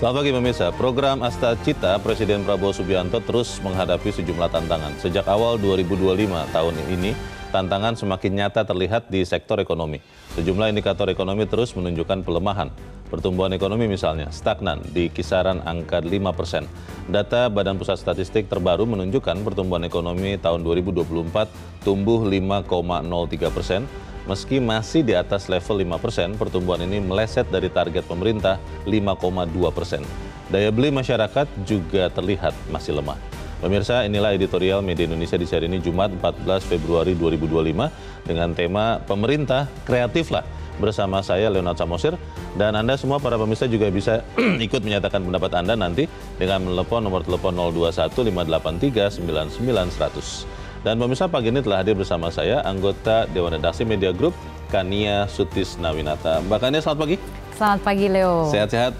Selamat pagi pemirsa, program Asta Cita Presiden Prabowo Subianto terus menghadapi sejumlah tantangan. Sejak awal 2025 tahun ini, tantangan semakin nyata terlihat di sektor ekonomi. Sejumlah indikator ekonomi terus menunjukkan pelemahan. Pertumbuhan ekonomi misalnya stagnan di kisaran angka 5%. Data Badan Pusat Statistik terbaru menunjukkan pertumbuhan ekonomi tahun 2024 tumbuh 5,03%. Meski masih di atas level 5%, pertumbuhan ini meleset dari target pemerintah 5,2%. Daya beli masyarakat juga terlihat masih lemah. Pemirsa, inilah editorial Media Indonesia di hari ini Jumat 14 Februari 2025 dengan tema Pemerintah Kreatiflah. Bersama saya Leonard Samosir dan Anda semua para pemirsa juga bisa ikut menyatakan pendapat Anda nanti dengan menelepon nomor telepon 021 583 99 100. Dan pemirsa, pagi ini telah hadir bersama saya anggota Dewan Redaksi Media Group Kania Sutisnawinata. Mbak Kania, selamat pagi. Selamat pagi Leo. Sehat-sehat?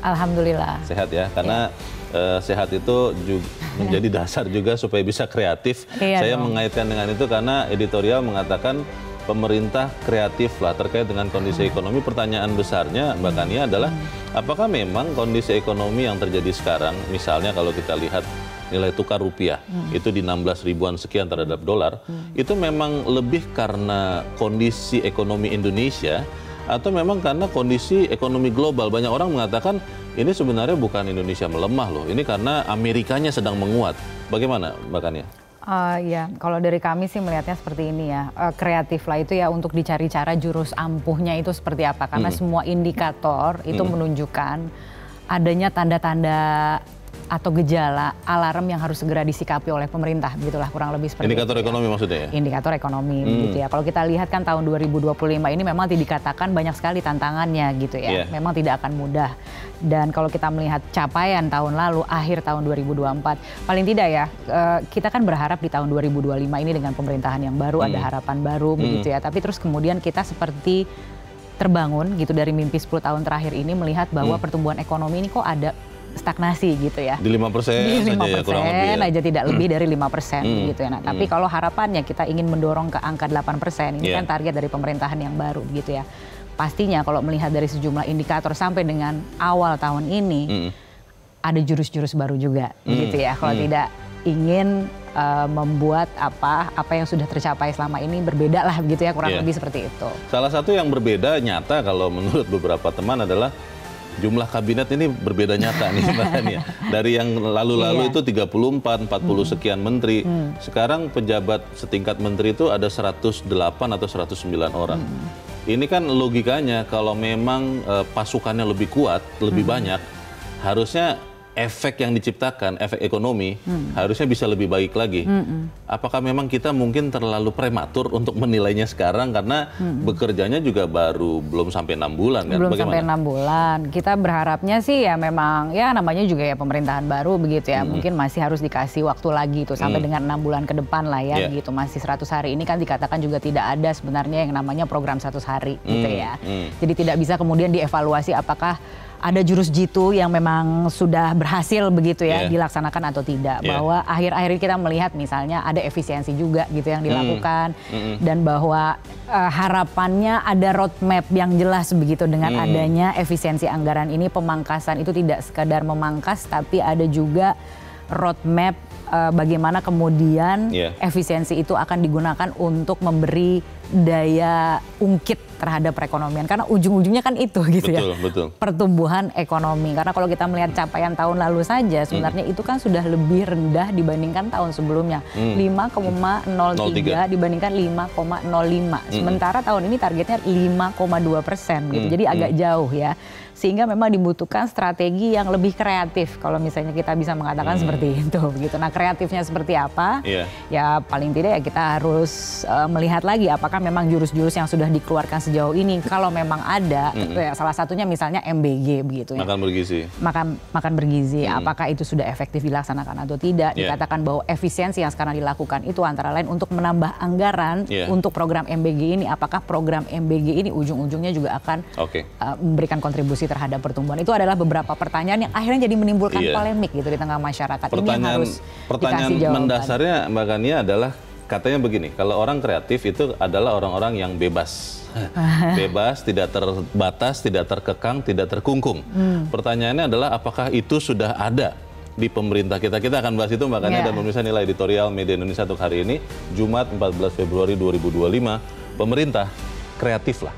Alhamdulillah. Sehat ya, karena sehat itu juga menjadi dasar juga supaya bisa kreatif. Saya mengaitkan dengan itu karena editorial mengatakan pemerintah kreatif lah terkait dengan kondisi ekonomi. Pertanyaan besarnya Mbak Kania adalah apakah memang kondisi ekonomi yang terjadi sekarang, misalnya kalau kita lihat nilai tukar rupiah itu di 16 ribuan sekian terhadap dolar, itu memang lebih karena kondisi ekonomi Indonesia atau memang karena kondisi ekonomi global? Banyak orang mengatakan ini sebenarnya bukan Indonesia melemah loh, ini karena Amerikanya sedang menguat. Bagaimana Mbak Kania? Ya, kalau dari kami sih melihatnya seperti ini ya, kreatif lah itu ya untuk dicari cara jurus ampuhnya itu seperti apa, karena semua indikator itu menunjukkan adanya tanda-tanda atau gejala alarm yang harus segera disikapi oleh pemerintah, begitulah kurang lebih seperti indikator itu, ekonomi ya? Maksudnya ya? Indikator ekonomi gitu ya. Kalau kita lihat kan tahun 2025 ini memang dikatakan banyak sekali tantangannya gitu ya. Memang tidak akan mudah. Dan kalau kita melihat capaian tahun lalu, akhir tahun 2024, paling tidak ya kita kan berharap di tahun 2025 ini dengan pemerintahan yang baru ada harapan baru begitu ya. Tapi terus kemudian kita seperti terbangun gitu dari mimpi 10 tahun terakhir ini melihat bahwa pertumbuhan ekonomi ini kok ada stagnasi gitu ya. Di 5% di 5% saja ya, kurang lebih ya. aja, tidak lebih dari 5% gitu ya. Nah, tapi kalau harapannya kita ingin mendorong ke angka 8%, ini kan target dari pemerintahan yang baru gitu ya. Pastinya kalau melihat dari sejumlah indikator sampai dengan awal tahun ini ada jurus-jurus baru juga gitu ya. Kalau tidak ingin membuat apa yang sudah tercapai selama ini berbeda lah gitu ya, kurang lebih seperti itu. Salah satu yang berbeda nyata kalau menurut beberapa teman adalah jumlah kabinet ini berbeda nyata nih Mbak Kania. Dari yang lalu-lalu itu 34, 40 sekian menteri. Sekarang pejabat setingkat menteri itu ada 108 atau 109 orang. Ini kan logikanya kalau memang pasukannya lebih kuat, lebih banyak, harusnya efek yang diciptakan, efek ekonomi, harusnya bisa lebih baik lagi. Apakah memang kita mungkin terlalu prematur untuk menilainya sekarang karena bekerjanya juga belum sampai 6 bulan kan? Belum Bagaimana? sampai 6 bulan. Kita berharapnya sih ya memang ya namanya juga ya pemerintahan baru begitu ya. Mungkin masih harus dikasih waktu lagi tuh sampai dengan 6 bulan ke depan lah ya gitu. Masih 100 hari ini kan dikatakan juga tidak ada sebenarnya yang namanya program 100 hari gitu ya. Jadi tidak bisa kemudian dievaluasi apakah ada jurus jitu yang memang sudah berhasil begitu ya dilaksanakan atau tidak. Bahwa akhir-akhir ini kita melihat misalnya ada efisiensi juga gitu yang dilakukan dan bahwa harapannya ada roadmap yang jelas begitu dengan adanya efisiensi anggaran ini, pemangkasan itu tidak sekadar memangkas tapi ada juga roadmap bagaimana kemudian efisiensi itu akan digunakan untuk memberi daya ungkit terhadap perekonomian, karena ujung-ujungnya kan itu gitu ya, pertumbuhan ekonomi. Karena kalau kita melihat capaian tahun lalu saja sebenarnya itu kan sudah lebih rendah dibandingkan tahun sebelumnya, 5,03 dibandingkan 5,05. Sementara tahun ini targetnya 5,2% gitu, jadi agak jauh ya. Sehingga memang dibutuhkan strategi yang lebih kreatif kalau misalnya kita bisa mengatakan seperti itu begitu. Nah, kreatifnya seperti apa? Ya paling tidak ya kita harus melihat lagi apakah memang jurus-jurus yang sudah dikeluarkan sejauh ini, kalau memang ada, ya salah satunya misalnya MBG begitu ya. Makan bergizi. Makan bergizi, apakah itu sudah efektif dilaksanakan atau tidak? Dikatakan bahwa efisiensi yang sekarang dilakukan itu antara lain untuk menambah anggaran untuk program MBG ini. Apakah program MBG ini ujung-ujungnya juga akan memberikan kontribusi terhadap pertumbuhan? Itu adalah beberapa pertanyaan yang akhirnya jadi menimbulkan polemik gitu di tengah masyarakat. Pertanyaan ini harus dikasih jawaban. mendasarnya Mbak Kania adalah katanya begini, kalau orang kreatif itu adalah orang-orang yang bebas. Bebas, tidak terbatas, tidak terkekang, tidak terkungkung. Pertanyaannya adalah apakah itu sudah ada di pemerintah kita? Kita akan bahas itu makanya dan pemirsa nilai editorial Media Indonesia untuk hari ini, Jumat 14 Februari 2025, pemerintah kreatif lah.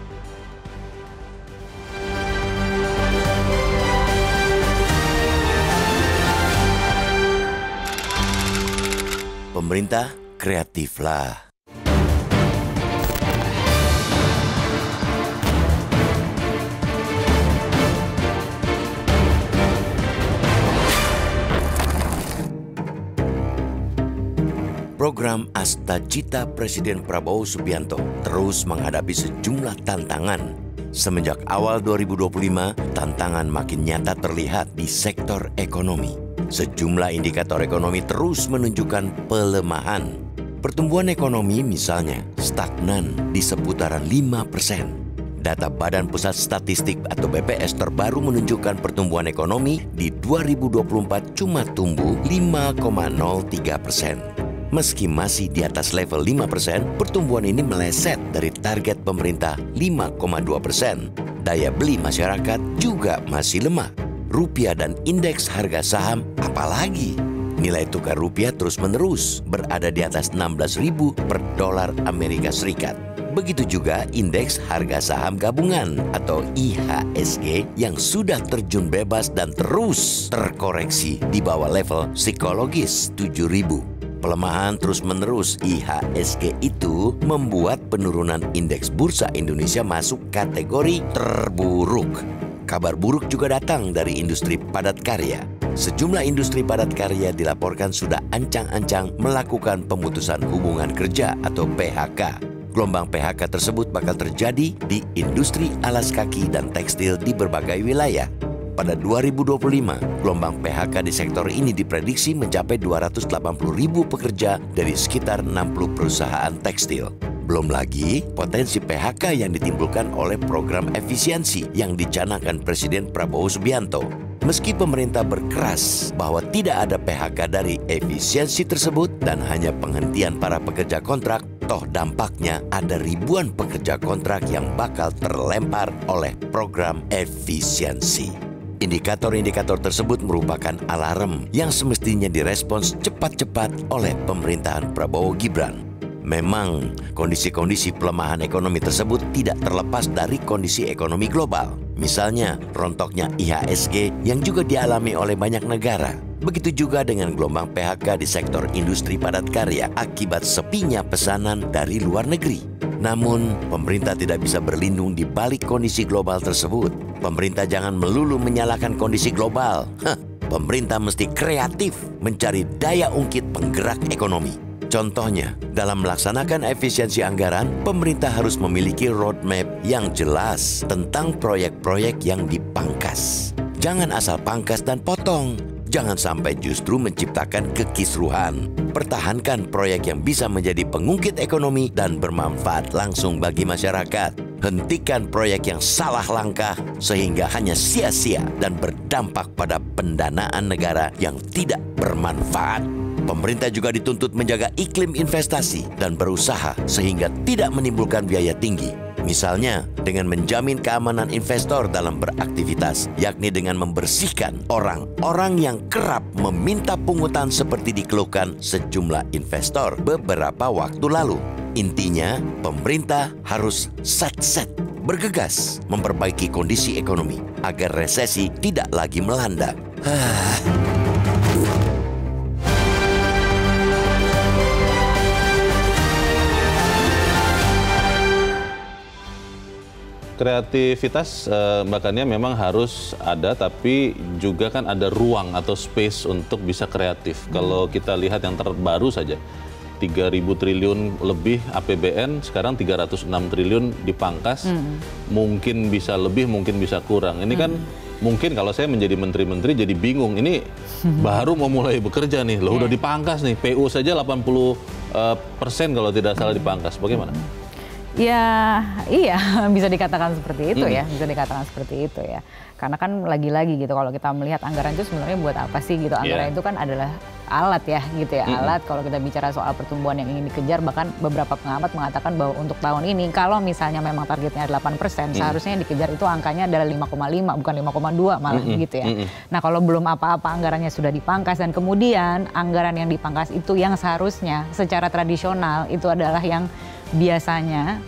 Pemerintah kreatiflah. Program Astagita Presiden Prabowo Subianto terus menghadapi sejumlah tantangan. Semenjak awal 2025, tantangan makin nyata terlihat di sektor ekonomi. Sejumlah indikator ekonomi terus menunjukkan pelemahan. Pertumbuhan ekonomi misalnya stagnan di seputaran 5%. Data Badan Pusat Statistik atau BPS terbaru menunjukkan pertumbuhan ekonomi di 2024 cuma tumbuh 5,03%. Meski masih di atas level 5%, pertumbuhan ini meleset dari target pemerintah 5,2%. Daya beli masyarakat juga masih lemah. Rupiah dan indeks harga saham apalagi. Nilai tukar rupiah terus-menerus berada di atas 16.000 per dolar Amerika Serikat. Begitu juga indeks harga saham gabungan atau IHSG yang sudah terjun bebas dan terus terkoreksi di bawah level psikologis 7.000. Pelemahan terus-menerus IHSG itu membuat penurunan indeks bursa Indonesia masuk kategori terburuk. Kabar buruk juga datang dari industri padat karya. Sejumlah industri padat karya dilaporkan sudah ancang-ancang melakukan pemutusan hubungan kerja atau PHK. Gelombang PHK tersebut bakal terjadi di industri alas kaki dan tekstil di berbagai wilayah. Pada 2025, gelombang PHK di sektor ini diprediksi mencapai 280.000 pekerja dari sekitar 60 perusahaan tekstil. Belum lagi potensi PHK yang ditimbulkan oleh program efisiensi yang dicanangkan Presiden Prabowo Subianto. Meski pemerintah berkeras bahwa tidak ada PHK dari efisiensi tersebut dan hanya penghentian para pekerja kontrak, toh dampaknya ada ribuan pekerja kontrak yang bakal terlempar oleh program efisiensi. Indikator-indikator tersebut merupakan alarm yang semestinya direspons cepat-cepat oleh pemerintahan Prabowo Gibran. Memang, kondisi-kondisi pelemahan ekonomi tersebut tidak terlepas dari kondisi ekonomi global. Misalnya, rontoknya IHSG yang juga dialami oleh banyak negara. Begitu juga dengan gelombang PHK di sektor industri padat karya akibat sepinya pesanan dari luar negeri. Namun, pemerintah tidak bisa berlindung di balik kondisi global tersebut. Pemerintah jangan melulu menyalahkan kondisi global. Pemerintah mesti kreatif mencari daya ungkit penggerak ekonomi. Contohnya, dalam melaksanakan efisiensi anggaran, pemerintah harus memiliki roadmap yang jelas tentang proyek-proyek yang dipangkas. Jangan asal pangkas dan potong. Jangan sampai justru menciptakan kekisruhan. Pertahankan proyek yang bisa menjadi pengungkit ekonomi dan bermanfaat langsung bagi masyarakat. Hentikan proyek yang salah langkah sehingga hanya sia-sia dan berdampak pada pendanaan negara yang tidak bermanfaat. Pemerintah juga dituntut menjaga iklim investasi dan berusaha sehingga tidak menimbulkan biaya tinggi. Misalnya, dengan menjamin keamanan investor dalam beraktivitas, yakni dengan membersihkan orang-orang yang kerap meminta pungutan seperti dikeluhkan sejumlah investor beberapa waktu lalu. Intinya, pemerintah harus set bergegas memperbaiki kondisi ekonomi agar resesi tidak lagi melanda. Kreativitas Mbak Kania memang harus ada, tapi juga kan ada ruang atau space untuk bisa kreatif. Kalau kita lihat yang terbaru saja, 3.000 triliun lebih APBN, sekarang 306 triliun dipangkas, mungkin bisa lebih, mungkin bisa kurang. Ini kan mungkin kalau saya menjadi menteri-menteri jadi bingung, ini baru mau mulai bekerja nih, loh udah dipangkas nih, PU saja 80% kalau tidak salah dipangkas, bagaimana? Ya, iya bisa dikatakan seperti itu ya, bisa dikatakan seperti itu ya. Karena kan lagi-lagi gitu kalau kita melihat anggaran itu sebenarnya buat apa sih gitu. Anggaran itu kan adalah alat ya gitu ya, alat kalau kita bicara soal pertumbuhan yang ingin dikejar. Bahkan beberapa pengamat mengatakan bahwa untuk tahun ini kalau misalnya memang targetnya 8%, seharusnya yang dikejar itu angkanya adalah 5,5 bukan 5,2 malah gitu ya. Nah kalau belum apa-apa anggarannya sudah dipangkas, dan kemudian anggaran yang dipangkas itu yang seharusnya secara tradisional itu adalah yang biasanya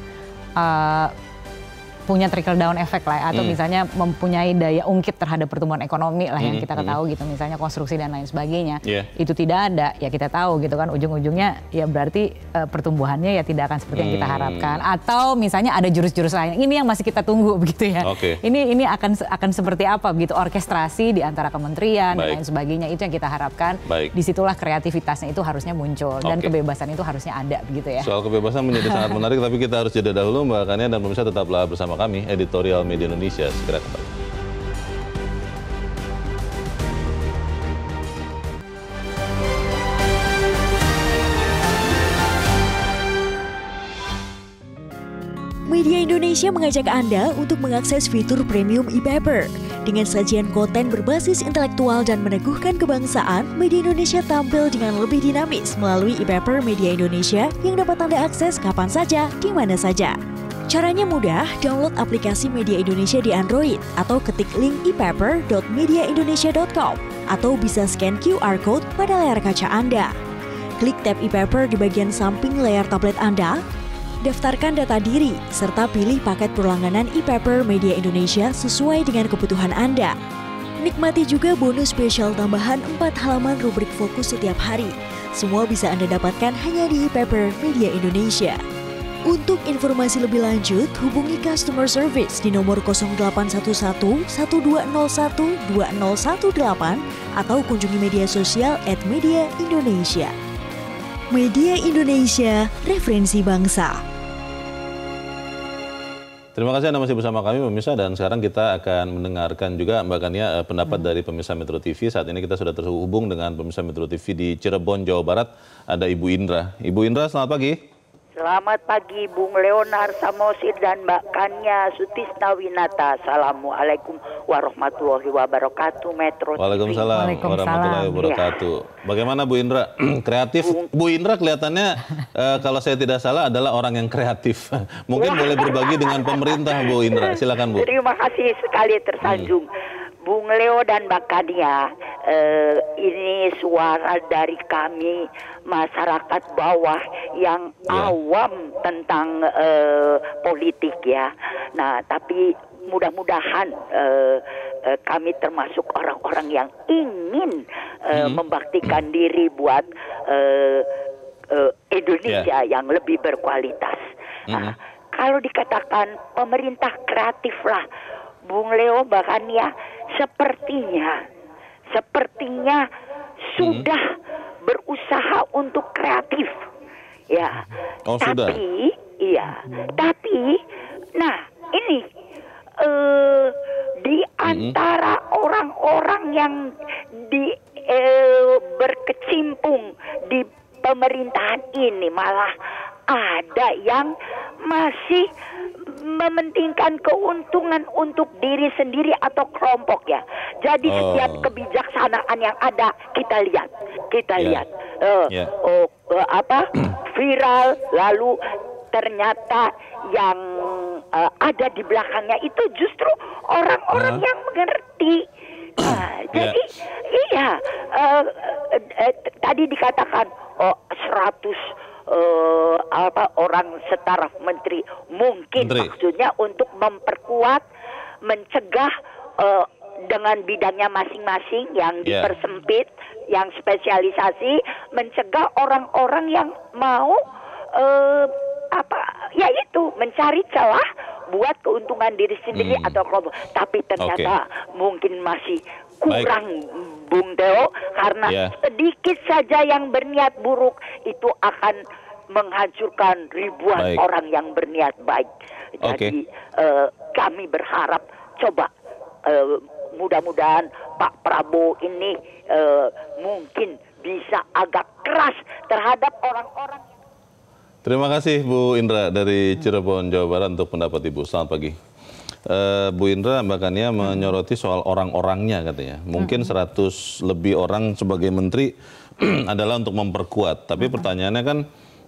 punya trickle down effect lah, atau misalnya mempunyai daya ungkit terhadap pertumbuhan ekonomi lah yang kita tahu gitu, misalnya konstruksi dan lain sebagainya. Itu tidak ada, ya kita tahu gitu kan, ujung-ujungnya ya berarti pertumbuhannya ya tidak akan seperti yang kita harapkan. Atau misalnya ada jurus-jurus lain, ini yang masih kita tunggu begitu ya. Ini akan seperti apa begitu, orkestrasi di antara kementerian dan lain sebagainya, itu yang kita harapkan. Disitulah kreativitasnya itu harusnya muncul, dan kebebasan itu harusnya ada begitu ya. Soal kebebasan menjadi sangat menarik, tapi kita harus jeda dahulu Mbak Kania, dan pemirsa tetaplah bersama kami, Editorial Media Indonesia, segera kembali. Media Indonesia mengajak Anda untuk mengakses fitur premium e-paper. Dengan sajian konten berbasis intelektual dan meneguhkan kebangsaan, Media Indonesia tampil dengan lebih dinamis melalui e-paper Media Indonesia yang dapat Anda akses kapan saja, di mana saja. Caranya mudah, download aplikasi Media Indonesia di Android atau ketik link epaper.mediaindonesia.com atau bisa scan QR code pada layar kaca Anda. Klik tab e-paper di bagian samping layar tablet Anda, daftarkan data diri, serta pilih paket berlangganan e-paper Media Indonesia sesuai dengan kebutuhan Anda. Nikmati juga bonus spesial tambahan 4 halaman rubrik fokus setiap hari. Semua bisa Anda dapatkan hanya di e-paper Media Indonesia. Untuk informasi lebih lanjut, hubungi customer service di nomor 0811 1201 2018 atau kunjungi media sosial @mediaindonesia. Media Indonesia, referensi bangsa. Terima kasih Anda masih bersama kami pemirsa, dan sekarang kita akan mendengarkan juga Mbak Kania pendapat dari pemirsa Metro TV. Saat ini kita sudah terhubung dengan pemirsa Metro TV di Cirebon, Jawa Barat. Ada Ibu Indra. Ibu Indra, selamat pagi. Selamat pagi Bung Leonard Samosir dan Mbak Kania Sutisnawinata. Assalamualaikum warahmatullahi wabarakatuh. Metro TV. Waalaikumsalam warahmatullahi wabarakatuh. Bagaimana Bu Indra? Kreatif. Bu Indra kelihatannya kalau saya tidak salah adalah orang yang kreatif. Mungkin boleh berbagi dengan pemerintah Bu Indra. Silakan Bu. Terima kasih sekali tersanjung. Bung Leo dan Mbak Kania, ini suara dari kami masyarakat bawah yang awam tentang politik ya. Nah, tapi mudah-mudahan kami termasuk orang-orang yang ingin membaktikan diri buat Indonesia yang lebih berkualitas. Nah, kalau dikatakan pemerintah kreatif lah, Bung Leo, Mbak Kania, sepertinya sudah berusaha untuk kreatif, ya. Oh, tapi, sudah. Iya. Tapi, nah ini di antara orang-orang yang berkecimpung di pemerintahan ini malah ada yang masih mementingkan keuntungan untuk diri sendiri atau kelompok ya. Jadi setiap kebijaksanaan yang ada kita lihat, viral, lalu ternyata yang ada di belakangnya itu justru orang-orang yang mengerti. Jadi tadi dikatakan 100 orang setara menteri, mungkin maksudnya untuk memperkuat, mencegah dengan bidangnya masing-masing yang dipersempit, yang spesialisasi, mencegah orang-orang yang mau mencari celah buat keuntungan diri sendiri atau kelompok. Tapi ternyata mungkin masih kurang, Bung Teo, karena sedikit saja yang berniat buruk itu akan menghancurkan ribuan orang yang berniat baik. Jadi kami berharap coba mudah-mudahan Pak Prabowo ini mungkin bisa agak keras terhadap orang-orang. Terima kasih Bu Indra dari Cirebon, Jawa Barat untuk pendapat Ibu. Selamat pagi. Bu Indra, Mbak Kania menyoroti soal orang-orangnya katanya. Mungkin 100 lebih orang sebagai menteri adalah untuk memperkuat. Tapi pertanyaannya kan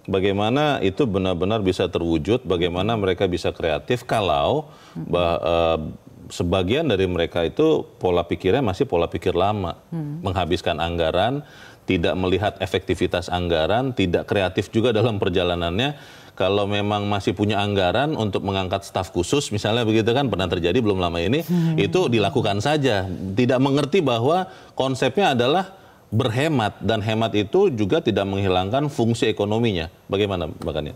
bagaimana itu benar-benar bisa terwujud, bagaimana mereka bisa kreatif kalau sebagian dari mereka itu pola pikirnya masih pola pikir lama. Menghabiskan anggaran, tidak melihat efektivitas anggaran, tidak kreatif juga dalam perjalanannya. Kalau memang masih punya anggaran untuk mengangkat staf khusus, misalnya begitu kan, pernah terjadi belum lama ini, itu dilakukan saja. Tidak mengerti bahwa konsepnya adalah berhemat, dan hemat itu juga tidak menghilangkan fungsi ekonominya. Bagaimana Mbak Kania?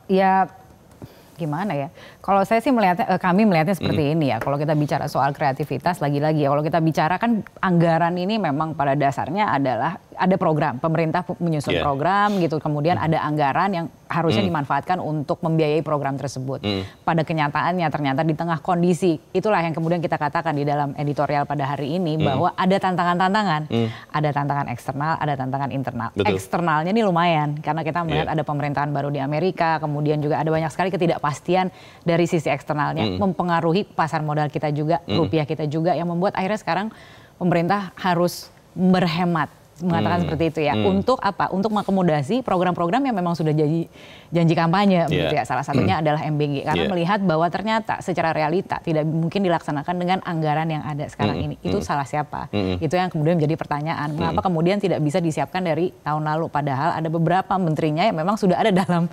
Ya gimana ya? Kalau saya sih melihatnya, kami melihatnya seperti ini ya. Kalau kita bicara soal kreativitas, lagi-lagi ya, kalau kita bicara kan anggaran ini memang pada dasarnya adalah ada program, pemerintah menyusun program gitu, kemudian ada anggaran yang harusnya dimanfaatkan untuk membiayai program tersebut. Pada kenyataannya ternyata di tengah kondisi, itulah yang kemudian kita katakan di dalam editorial pada hari ini, bahwa ada tantangan-tantangan. Ada tantangan eksternal, ada tantangan internal. Betul. Eksternalnya ini lumayan, karena kita melihat ada pemerintahan baru di Amerika, kemudian juga ada banyak sekali ketidakpastian dari sisi eksternalnya, mempengaruhi pasar modal kita juga, rupiah kita juga, yang membuat akhirnya sekarang pemerintah harus berhemat. Mengatakan seperti itu ya. Untuk apa? Untuk mengakomodasi program-program yang memang sudah janji kampanye begitu ya. Salah satunya adalah MBG, karena melihat bahwa ternyata secara realita tidak mungkin dilaksanakan dengan anggaran yang ada sekarang ini. Itu salah siapa? Itu yang kemudian menjadi pertanyaan. Mengapa kemudian tidak bisa disiapkan dari tahun lalu, padahal ada beberapa menterinya yang memang sudah ada dalam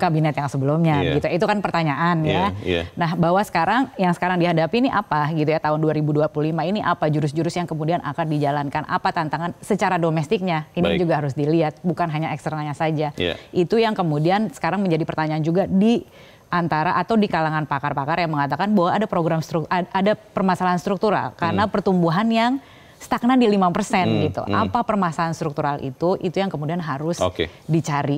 kabinet yang sebelumnya gitu. Itu kan pertanyaan ya. Nah, bahwa sekarang yang sekarang dihadapi ini apa gitu ya, tahun 2025 ini apa jurus-jurus yang kemudian akan dijalankan, apa tantangan secara domestiknya ini juga harus dilihat, bukan hanya eksternalnya saja. Itu yang kemudian sekarang menjadi pertanyaan juga di antara atau di kalangan pakar-pakar yang mengatakan bahwa ada ada permasalahan struktural karena pertumbuhan yang stagnan di 5% gitu. Apa permasalahan struktural itu yang kemudian harus dicari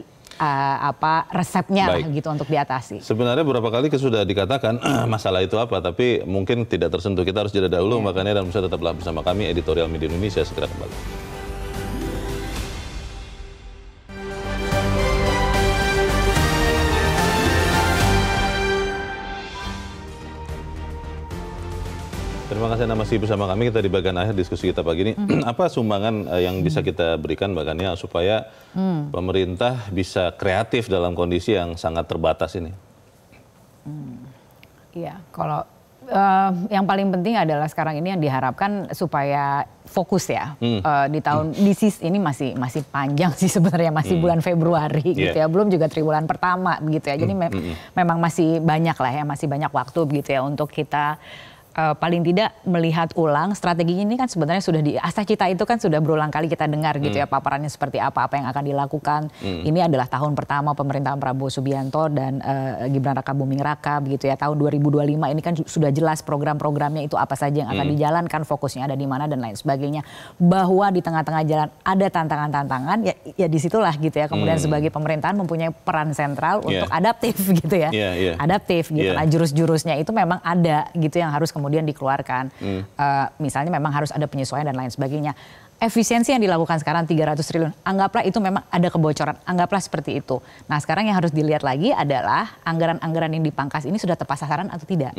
resepnya lah gitu untuk diatasi. Sebenarnya beberapa kali sudah dikatakan masalah itu apa, tapi mungkin tidak tersentuh. Kita harus jeda dahulu, makanya dan bisa tetaplah bersama kami, Editorial Media Indonesia segera kembali. Terima kasih Anda masih bersama kami. Kita di bagian akhir diskusi kita pagi ini. Apa sumbangan yang bisa kita berikan Mbak Kania supaya pemerintah bisa kreatif dalam kondisi yang sangat terbatas ini? Iya, kalau yang paling penting adalah sekarang ini yang diharapkan supaya fokus ya. Di ini masih panjang sih sebenarnya, masih bulan Februari gitu ya, belum juga triwulan pertama begitu ya. Jadi memang masih banyak lah ya, masih banyak waktu begitu ya untuk kita paling tidak melihat ulang strateginya. Ini kan sebenarnya sudah di Asta Cita itu kan sudah berulang kali kita dengar gitu ya, paparannya seperti apa yang akan dilakukan. Ini adalah tahun pertama pemerintahan Prabowo Subianto dan Gibran Raka Buming Raka begitu ya. Tahun 2025 ini kan sudah jelas program-programnya itu apa saja yang akan dijalankan, fokusnya ada di mana dan lain sebagainya. Bahwa di tengah-tengah jalan ada tantangan-tantangan, ya disitulah gitu ya. Kemudian sebagai pemerintahan mempunyai peran sentral untuk adaptif gitu ya. Adaptif gitu. Nah, jurus-jurusnya itu memang ada gitu yang harus kemudian dikeluarkan. Misalnya memang harus ada penyesuaian dan lain sebagainya. Efisiensi yang dilakukan sekarang 300 triliun, anggaplah itu memang ada kebocoran, anggaplah seperti itu. Nah, sekarang yang harus dilihat lagi adalah anggaran-anggaran yang dipangkas ini sudah tepat sasaran atau tidak.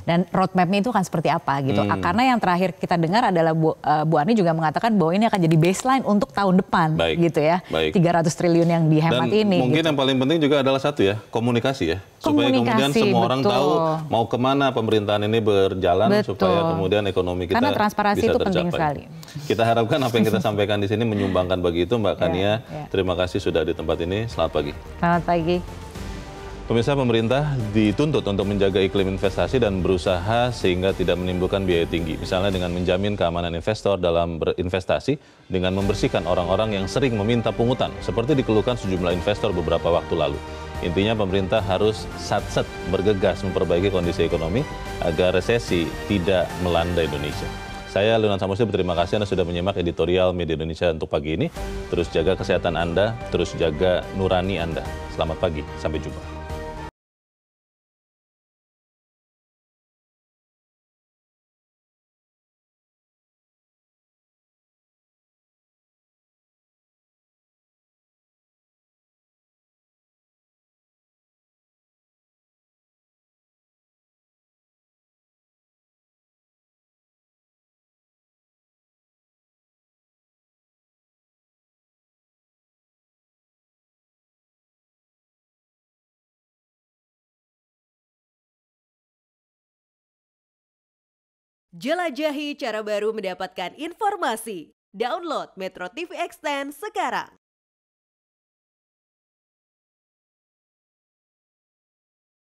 Dan roadmap-nya itu kan seperti apa gitu. Karena yang terakhir kita dengar adalah Bu Ani juga mengatakan bahwa ini akan jadi baseline untuk tahun depan gitu ya. 300 triliun yang dihemat ini. Mungkin gitu. yang paling penting juga adalah satu ya, komunikasi ya. Supaya kemudian semua orang tahu mau kemana pemerintahan ini berjalan, supaya kemudian ekonomi kita karena transparansi bisa itu tercapai. penting sekali. Kita harapkan apa yang kita sampaikan di sini menyumbangkan bagi itu, Mbak Kania. Terima kasih sudah di tempat ini. Selamat pagi. Selamat pagi. Pemirsa, pemerintah dituntut untuk menjaga iklim investasi dan berusaha sehingga tidak menimbulkan biaya tinggi. Misalnya dengan menjamin keamanan investor dalam berinvestasi, dengan membersihkan orang-orang yang sering meminta pungutan, seperti dikeluhkan sejumlah investor beberapa waktu lalu. Intinya pemerintah harus satset bergegas memperbaiki kondisi ekonomi agar resesi tidak melanda Indonesia. Saya Leonard Samosir, berterima kasih Anda sudah menyimak editorial Media Indonesia untuk pagi ini. Terus jaga kesehatan Anda, terus jaga nurani Anda. Selamat pagi, sampai jumpa. Jelajahi cara baru mendapatkan informasi. Download Metro TV Extend sekarang.